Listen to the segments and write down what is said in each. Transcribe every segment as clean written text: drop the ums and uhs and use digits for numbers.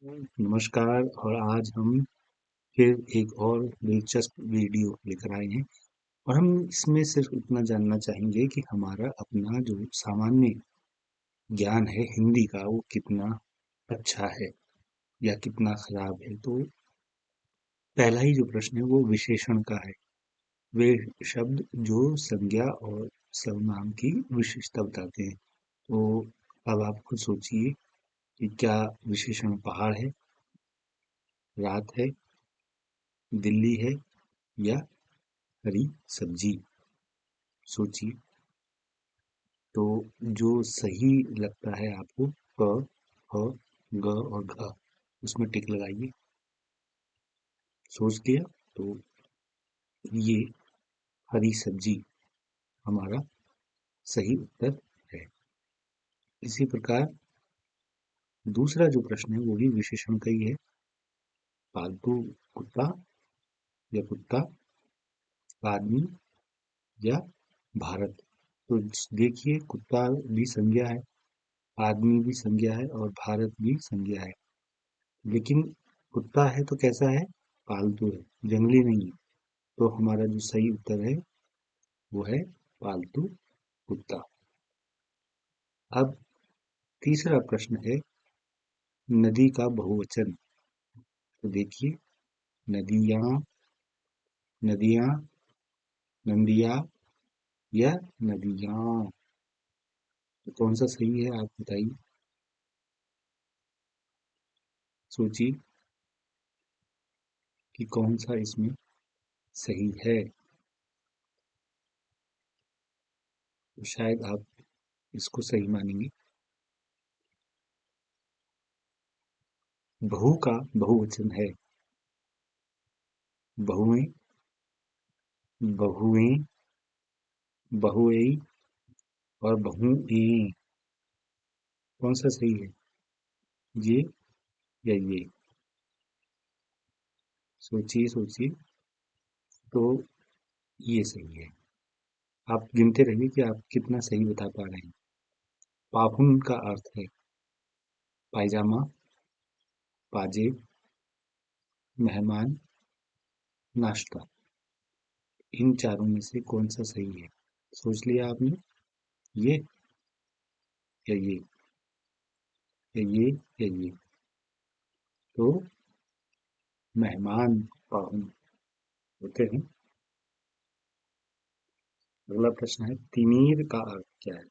नमस्कार। और आज हम फिर एक और दिलचस्प वीडियो लेकर आए हैं और हम इसमें सिर्फ इतना जानना चाहेंगे कि हमारा अपना जो सामान्य ज्ञान है हिंदी का वो कितना अच्छा है या कितना खराब है। तो पहला ही जो प्रश्न है वो विशेषण का है। वे शब्द जो संज्ञा और सर्वनाम की विशेषता बताते हैं। तो अब आप खुद सोचिए कि क्या विशेषण पहाड़ है, रात है, दिल्ली है या हरी सब्जी। सोचिए। तो जो सही लगता है आपको क, ख, ग और घ, उसमें टिक लगाइए। सोच लिया? तो ये हरी सब्जी हमारा सही उत्तर है। इसी प्रकार दूसरा जो प्रश्न है वो भी विशेषण का ही है। पालतू कुत्ता या कुत्ता, आदमी या भारत। तो देखिए, कुत्ता भी संज्ञा है, आदमी भी संज्ञा है और भारत भी संज्ञा है। लेकिन कुत्ता है तो कैसा है? पालतू है, जंगली नहीं है। तो हमारा जो सही उत्तर है वो है पालतू कुत्ता। अब तीसरा प्रश्न है नदी का बहुवचन। तो देखिए, नदियाँ, नदियाँ, नदियाँ या नदियाँ। तो कौन सा सही है आप बताइए। सोचिए कि कौन सा इसमें सही है। तो शायद आप इसको सही मानेंगे। बहु का बहुवचन है। बहुएं, बहुएं, बहुएं और बहुएं। कौन सा सही है, ये या ये? सोचिए सोचिए। तो ये सही है। आप गिनते रहिए कि आप कितना सही बता पा रहे हैं। पाहुन का अर्थ है पायजामा, पाजेब, मेहमान, नाश्ता। इन चारों में से कौन सा सही है? सोच लिया आपने? ये या ये या ये या ये? तो मेहमान पाहुन होते हैं। अगला प्रश्न है तिमीर का अर्थ क्या है?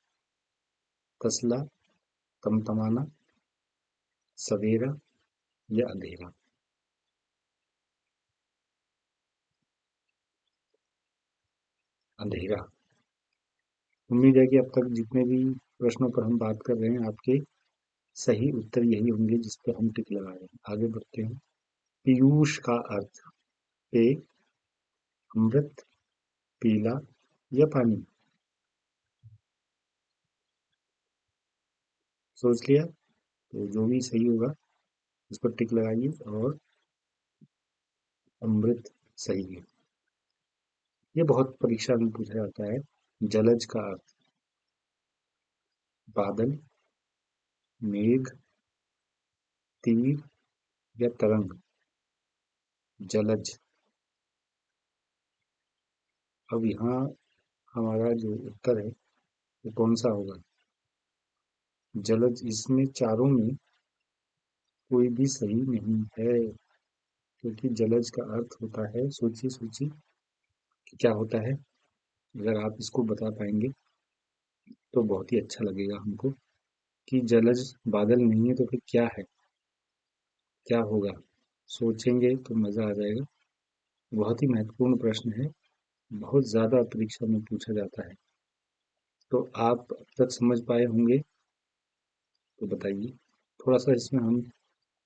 तसला, तमतमाना, सवेरा या अंधेरा? अंधेरा। उम्मीद है कि अब तक जितने भी प्रश्नों पर हम बात कर रहे हैं आपके सही उत्तर यही होंगे जिस पर हम टिक लगा रहे हैं। आगे बढ़ते हैं। पीयूष का अर्थ पेय, अमृत, पीला या पानी? सोच लिया? तो जो भी सही होगा उस पर टिक लगाइए। और अमृत सही है। ये बहुत परीक्षा में पूछा जाता है। जलज का अर्थ बादल, मेघ, तीर या तरंग? जलज। अब यहाँ हमारा जो उत्तर है वो कौन सा होगा? जलज। इसमें चारों में कोई भी सही नहीं है, क्योंकि जलज का अर्थ होता है, सोचिए सोचिए कि क्या होता है। अगर आप इसको बता पाएंगे तो बहुत ही अच्छा लगेगा हमको। कि जलज बादल नहीं है तो फिर क्या है, क्या होगा? सोचेंगे तो मजा आ जाएगा। बहुत ही महत्वपूर्ण प्रश्न है, बहुत ज्यादा परीक्षा में पूछा जाता है। तो आप अब तक समझ पाए होंगे? तो बताइए। थोड़ा सा इसमें हम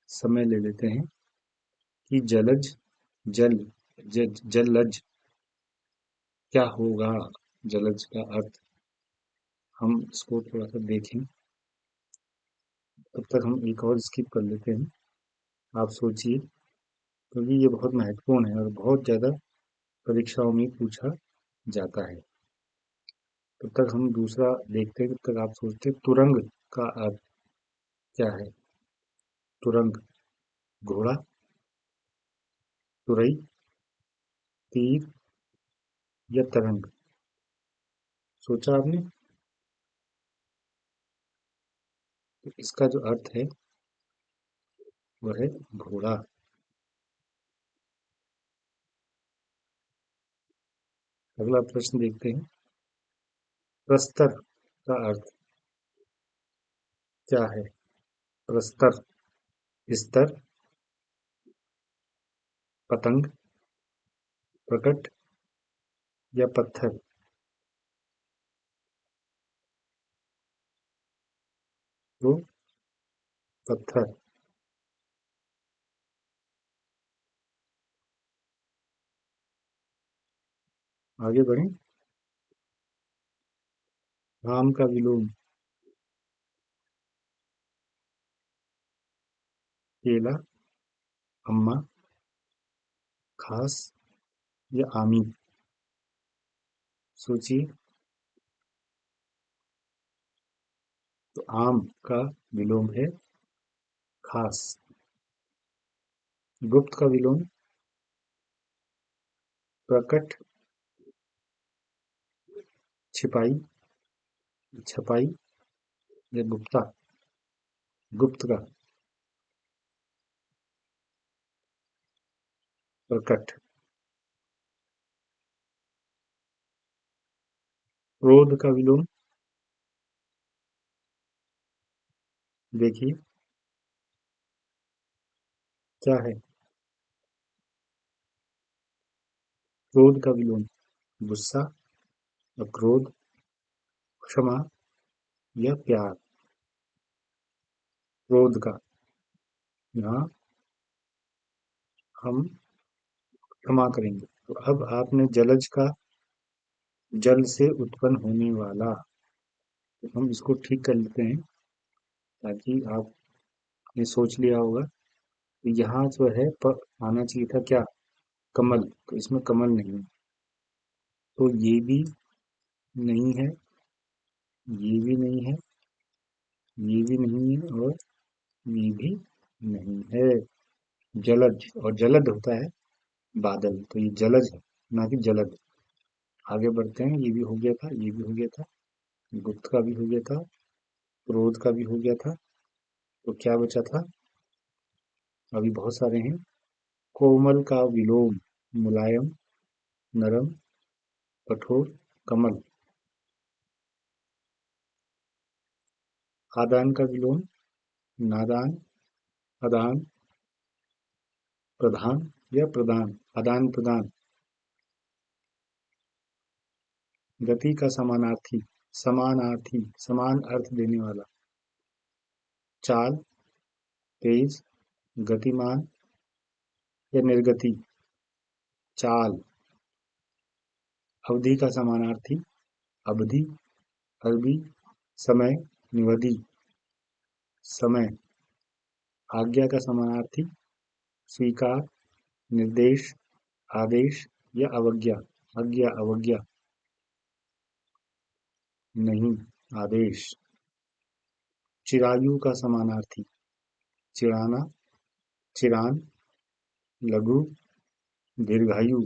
समय ले लेते हैं कि जलज, जल, जलज क्या होगा? जलज का अर्थ हम इसको थोड़ा सा देखें। तब तक हम एक और स्किप कर लेते हैं। आप सोचिए, क्योंकि ये बहुत महत्वपूर्ण है और बहुत ज़्यादा परीक्षाओं में पूछा जाता है। तब तक हम दूसरा देखते हैं। तब तक आप सोचते हैं तुरंग का अर्थ क्या है? तुरंग। घोड़ा, तुरई, तीर या तरंग? सोचा आपने? तो इसका जो अर्थ है वह है घोड़ा। अगला प्रश्न देखते हैं। प्रस्तर का अर्थ क्या है? प्रस्तर, स्तर, पतंग, प्रकट या पत्थर? तो पत्थर। आगे बढ़ें। आम का विलोम? केला, अम्मा, खास या आमी? सोचिए। तो आम का विलोम है खास। गुप्त का विलोम? प्रकट, छिपाई, छपाई या गुप्ता? गुप्त का। प्रकट। क्रोध का विलोम? देखिए क्या है। क्रोध का विलोम? गुस्सा, क्रोध, क्षमा या प्यार? क्रोध का। यहाँ हम क्षमा करेंगे। तो अब आपने जलज का जल से उत्पन्न होने वाला, तो हम इसको ठीक कर लेते हैं ताकि आपने सोच लिया होगा। तो यहाँ जो है आना चाहिए था क्या? कमल। तो इसमें कमल नहीं है। तो ये भी नहीं है, ये भी नहीं है, ये भी नहीं है और ये भी नहीं है। जलज, और जलद होता है बादल, तो ये जलज है ना कि जलद। आगे बढ़ते हैं। ये भी हो गया था, ये भी हो गया था, गुप्त का भी हो गया था, क्रोध का भी हो गया था। तो क्या बचा था? अभी बहुत सारे हैं। कोमल का विलोम? मुलायम, नरम, कठोर, कमल? आदान का विलोम? नादान, अदान, प्रधान या प्रदान? आदान प्रदान। गति का समानार्थी? समानार्थी, समान अर्थ देने वाला? चाल, तेज, गतिमान या निर्गति? चाल। अवधि का समानार्थी? अवधि, अवधि, समय, निवधि? समय। आज्ञा का समानार्थी? स्वीकार, निर्देश, आदेश या अवज्ञा? आज्ञा, अवज्ञा? नहीं, आदेश। चिरायु का समानार्थी? चिराना, चिरान, लघु, दीर्घायु?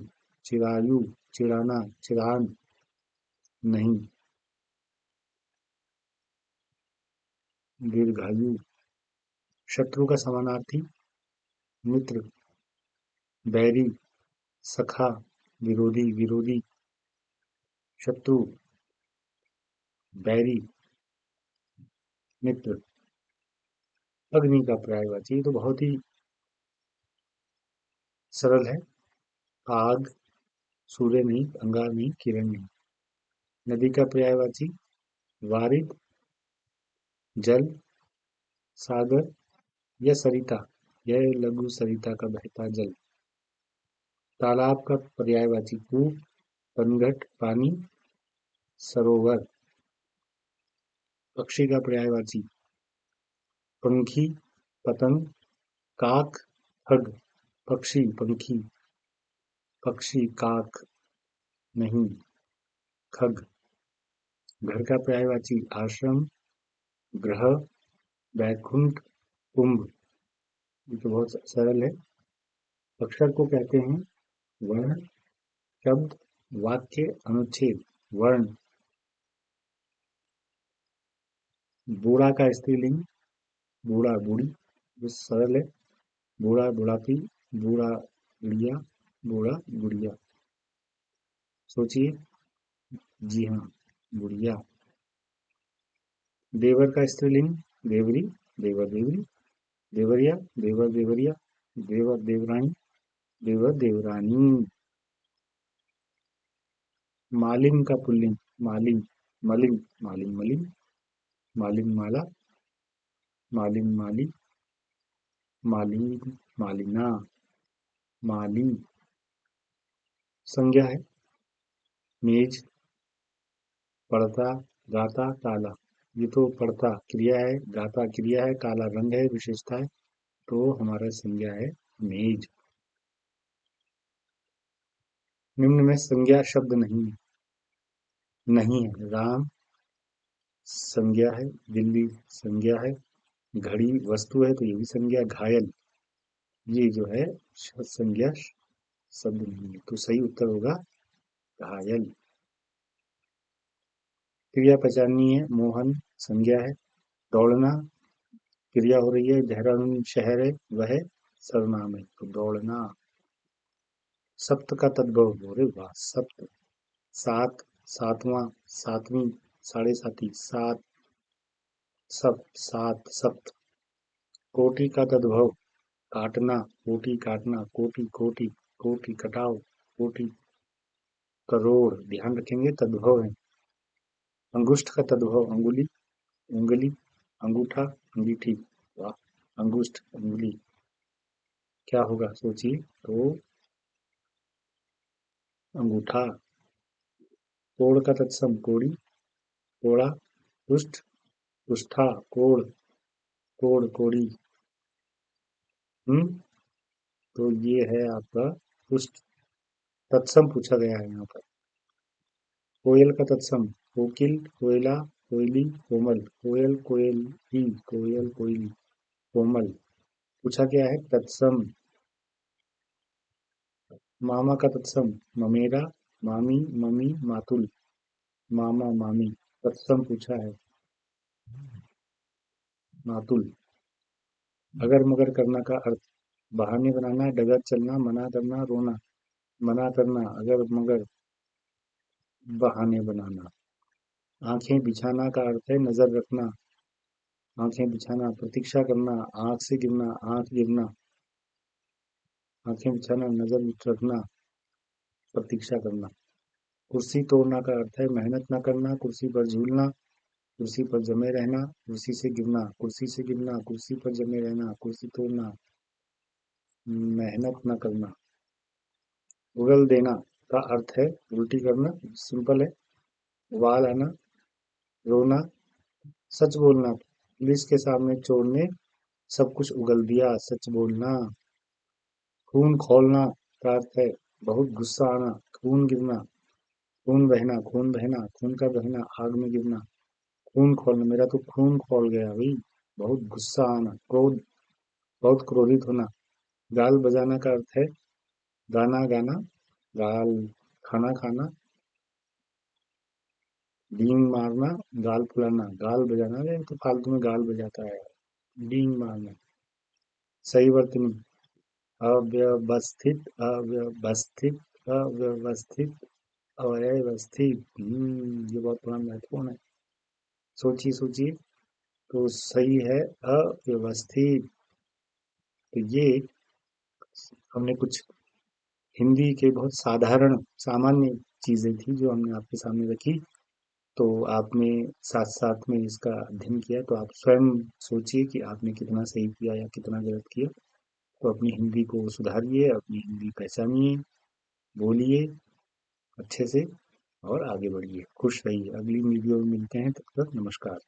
चिरायु, चिराना, चिरान? नहीं, दीर्घायु। शत्रु का समानार्थी? मित्र, बैरी, सखा, विरोधी? विरोधी, शत्रु, बैरी, मित्र। अग्नि का पर्यायवाची? ये तो बहुत ही सरल है। आग, सूर्य नहीं, अंगार नहीं, किरण नहीं। नदी का पर्यायवाची? वारिद, जल, सागर या सरिता? यह लघु सरिता का बहता जल। तालाब का पर्यायवाची? कूप, पनघट, पानी, सरोवर? पक्षी का पर्यायवाची? पंखी, पतंग, काक, खग? पक्षी, पंखी, पक्षी, काक? नहीं, खग। घर का पर्यायवाची? आश्रम, ग्रह, बैकुंठ, कुंभ? ये तो बहुत सरल है। अक्षर को कहते हैं वर्ण, शब्द, वाक्य, अनुच्छेद। वर्ण। बूढ़ा का स्त्रीलिंग बूढ़ा बूढ़ी, ये सरल है। बूढ़ा बुढ़ापी, बूढ़ा बुढ़िया, बूढ़ा बुढ़िया। सोचिए। जी हाँ, बुढ़िया। देवर का स्त्रीलिंग देवरी, देवर देवरी, देवरिया, देवर देवरिया, देवर देवरानी, देवर देवरानी। मालिन का पुल्लिंग मालिन, मलिन, मालिन मलिन, मालिन माला, मालिन माली, मालिन मालिना, माली। संज्ञा है मेज, पढ़ता, गाता, काला। ये तो पढ़ता क्रिया है, गाता क्रिया है, काला रंग है, विशेषता है। तो हमारा संज्ञा है मेज। निम्न में संज्ञा शब्द नहीं है। नहीं है। राम संज्ञा है, दिल्ली संज्ञा है, घड़ी वस्तु है तो ये भी संज्ञा। घायल ये जो है संज्ञा शब्द नहीं है। तो सही उत्तर होगा घायल। क्रिया पहचाननी है। मोहन संज्ञा है। दौड़ना क्रिया हो रही है। देहरादून शहर है वह सर्वनाम है तो दौड़ना। सप्त का तद्भव हो रे वाह सप्त। सात, सातवां, सातवीं, साढ़े साती, सात, सप्त, सात सप्त। कोटि का तद्भव काटना, कोटि काटना, कोटि कोटि, कोटि कटाओ, कोटि करोड़। ध्यान रखेंगे तद्भव है। अंगुष्ठ का तद्भव अंगुली, उंगली, अंगूठा, अंगीठी। वाह। अंगुष्ठ उंगली क्या होगा सोचिए। तो अंगूठा। कोण का तत्सम कोड़ी, कोड़ा, कुष्ठ, कुष्ठा, कोड़, कोड़ कोड़ी। हम्म। तो ये है आपका कुष्ठ। तत्सम पूछा गया है यहाँ पर। कोयल का तत्सम कोकिल, कोयला, कोयली, कोमल। कोयल, कोयली, कोयल, कोयली, कोमल। पूछा गया है तत्सम। मामा का तत्सम ममेरा, मामी, मम्मी, मातुल, मामा, मामी। तत्सम पूछा है मातुल। अगर मगर करना का अर्थ बहाने बनाना, डगर चलना, मना करना, रोना। मना करना अगर मगर, बहाने बनाना। आंखें बिछाना का अर्थ है नजर रखना। आंखें बिछाना, प्रतीक्षा करना, आंख से गिरना, आंख गिरना। आंखें बिछाना, नजर रखना, प्रतीक्षा करना। कुर्सी तोड़ना का अर्थ है मेहनत न करना, कुर्सी पर झूलना, कुर्सी पर जमे रहना, कुर्सी से गिरना, कुर्सी से गिरना, कुर्सी पर जमे रहना, कुर्सी तोड़ना, मेहनत न करना। उगल देना का अर्थ है उल्टी करना, सिंपल है। वाल आना, रोना, सच बोलना। पुलिस के सामने चोर ने सब कुछ उगल दिया, सच बोलना। खून खौलना का अर्थ है बहुत गुस्सा आना, खून गिरना, खून बहना, खून बहना, खून का बहना, आग में गिरना। खून खौलना मेरा तो खून खौल गया भाई। बहुत गुस्सा आना, क्रोध, बहुत क्रोधित होना। गाल बजाना का अर्थ है गाना गाना, गाल, खाना खाना, डींग मारना, गाल फुलाना। गाल बजाना ये तो फालतू में गाल बजाता है। डींग मारना। सही वर्तनी अव्यवस्थित, अव्यवस्थित, अव्यवस्थित, अव्यवस्थित। ये बहुत बड़ा महत्वपूर्ण है। सोचिए सोचिए। तो सही है अव्यवस्थित। तो ये हमने कुछ हिंदी के बहुत साधारण सामान्य चीजें थी जो हमने आपके सामने रखी। तो आपने साथ साथ में इसका अध्ययन किया तो आप स्वयं सोचिए कि आपने कितना सही किया या कितना गलत किया। तो अपनी हिंदी को सुधारिए, अपनी हिंदी पहचानिए, बोलिए अच्छे से और आगे बढ़िए। खुश रहिए। अगली वीडियो में मिलते हैं, तब तक नमस्कार।